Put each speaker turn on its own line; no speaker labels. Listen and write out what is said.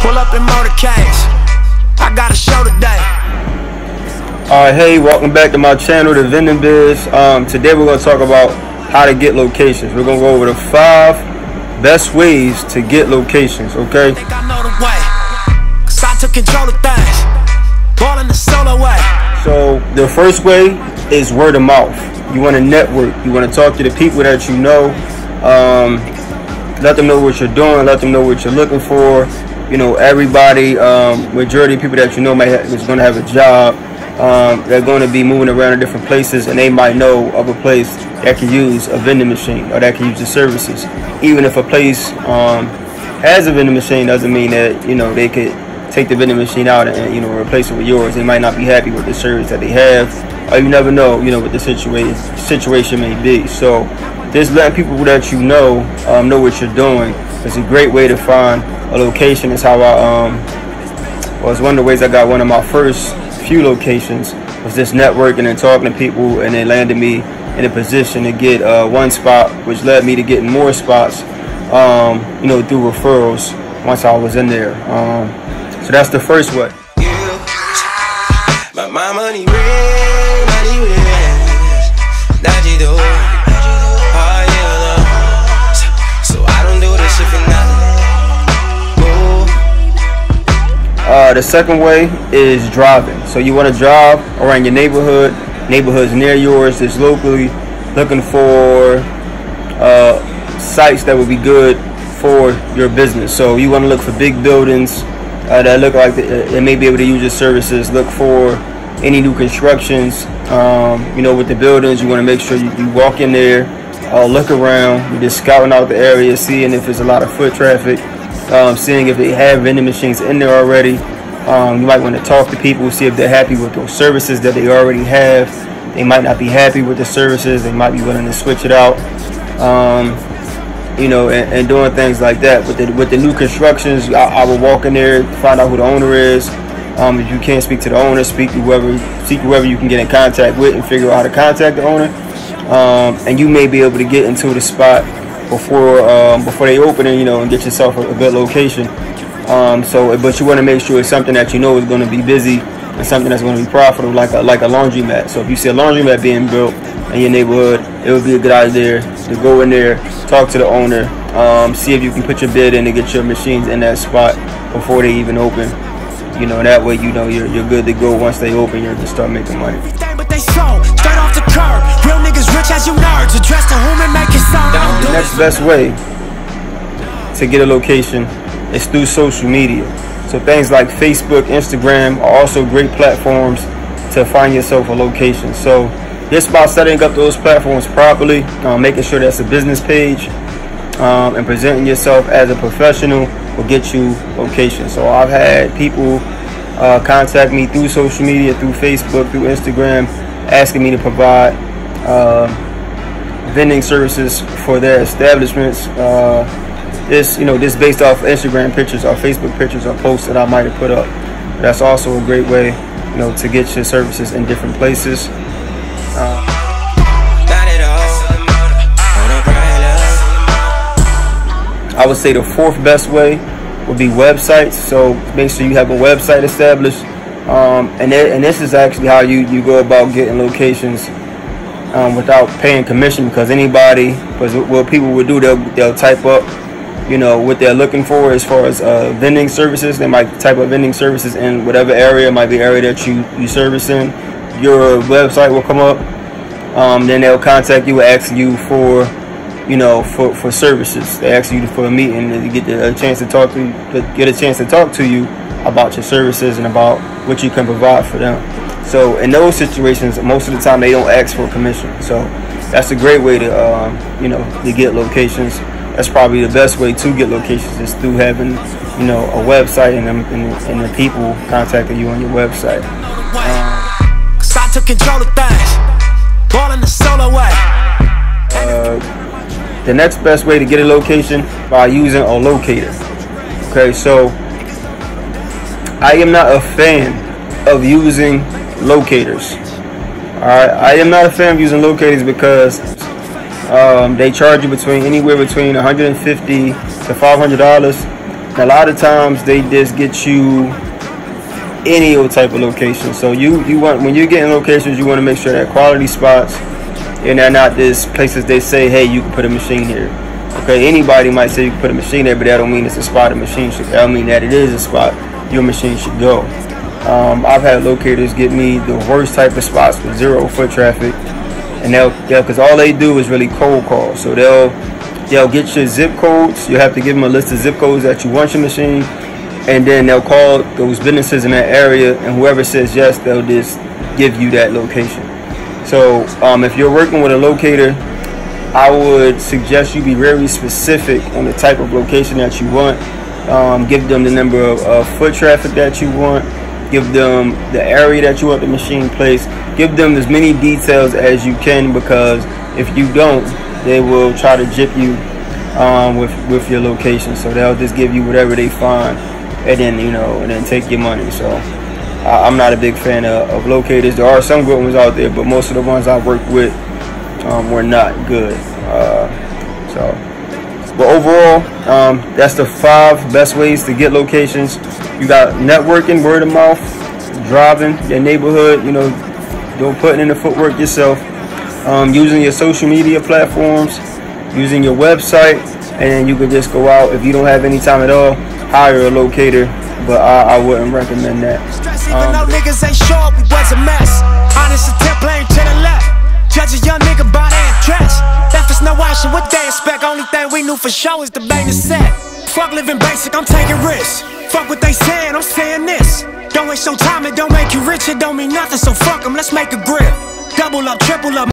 Pull up in motorcades. I got a show today.
Alright, hey, welcome back to my channel, The Vending Biz. Today we're going to talk about how to get locations. We're going to go over the 5 best ways to get locations, okay?
I think I know the way, 'cause I took control of things. Ballin' the solo way.
So the first way is word of mouth. You want to network. You want to talk to the people that you know. Let them know what you're doing. Let them know what you're looking for. You know, everybody, majority of people that you know is going to have a job. They're going to be moving around in different places, and they might know of a place that can use a vending machine or that can use the services. Even if a place has a vending machine, doesn't mean that, you know, they could take the vending machine out and, you know, replace it with yours. They might not be happy with the service that they have, or you never know, you know, what the situation may be. So just letting people that you know what you're doing is a great way to find a location. Is how well, it's one of the ways I got one of my first few locations, was just networking and talking to people, and it landed me in a position to get one spot, which led me to getting more spots, you know, through referrals once I was in there. So that's the first way.
But my money real, that you do. Oh, yeah, so I don't do this shit for nothing.
The second way is driving. So you want to drive around your neighborhood, neighborhoods near yours, that's locally, looking for sites that would be good for your business. So you want to look for big buildings that look like they may be able to use your services. Look for any new constructions. You know, with the buildings, you want to make sure you walk in there, look around, you're just scouting out the area, seeing if there's a lot of foot traffic, seeing if they have vending machines in there already. You might want to talk to people, see if they're happy with those services that they already have. They might not be happy with the services. They might be willing to switch it out. You know, and doing things like that. With the new constructions, I will walk in there, find out who the owner is. If you can't speak to the owner, seek whoever you can get in contact with, and figure out how to contact the owner. And you may be able to get into the spot before they open it, you know, and get yourself a good location. But you want to make sure it's something that you know is going to be busy and something that's going to be profitable, like a laundromat. So if you see a laundromat being built in your neighborhood, it would be a good idea to go in there, talk to the owner, see if you can put your bid in to get your machines in that spot before they even open. You know, that way you know you're good to go. Once they open, you're going to start making money. The next best way to get a location is through social media. So things like Facebook, Instagram are also great platforms to find yourself a location. So just by setting up those platforms properly, making sure that's a business page, and presenting yourself as a professional will get you locations. So I've had people contact me through social media, through Facebook, through Instagram, asking me to provide vending services for their establishments. This based off Instagram pictures or Facebook pictures or posts that I might have put up. That's also a great way, you know, to get your services in different places. I would say the 4th best way would be websites. So make sure you have a website established, and this is actually how you go about getting locations without paying commission, because what people would do, they'll type up, you know, what they're looking for as far as vending services. They might type up vending services in whatever area. It might be area that you service in. Your website will come up. Then they'll contact you, asking you for, you know, for services. They ask you for a meeting to get a chance to talk to you about your services and about what you can provide for them. So in those situations, most of the time they don't ask for a commission. So that's a great way to you know, to get locations. That's probably the best way to get locations, is through having, you know, a website and the people contacting you on your website.
I took control of things. Ballin' the solo way.
The next best way to get a location, by using a locator. Okay, so I am not a fan of using locators. Alright, I am not a fan of using locators because they charge you anywhere between $150 to $500 A lot of times they just get you any old type of location. So you want, when you're getting locations, you want to make sure that quality spots, and they're not just places they say, hey, you can put a machine here. Okay, anybody might say you can put a machine there, but that don't mean it's a spot a machine should. That don't mean that it is a spot your machine should go. I've had locators get me the worst type of spots with 0 foot traffic, and they'll because all they do is really cold call. So they'll get your zip codes. You have to give them a list of zip codes that you want your machine, and then they'll call those businesses in that area, and whoever says yes, they'll just give you that location. So if you're working with a locator, I would suggest you be very specific on the type of location that you want. Give them the number of foot traffic that you want. Give them the area that you want the machine placed. Give them as many details as you can, because if you don't, they will try to jip you with your location. So they'll just give you whatever they find, and then take your money. So I'm not a big fan of locators. There are some good ones out there, but most of the ones I work with were not good. But overall, that's the 5 best ways to get locations. You got networking, word of mouth, driving your neighborhood, putting in the footwork yourself, using your social media platforms, using your website, and then you could just go out. If you don't have any time at all, hire a locator, but I wouldn't recommend that.
Even though niggas ain't sure, we was a mess. Honest attempt, blame to the left. Judge a young nigga by their dress. Left us no option, what they expect? Only thing we knew for sure is the bang is set. Fuck living basic, I'm taking risks. Fuck what they saying, I'm saying this. Don't waste your time, it don't make you rich, it don't mean nothing. So fuck them, let's make a grip. Double up, triple up.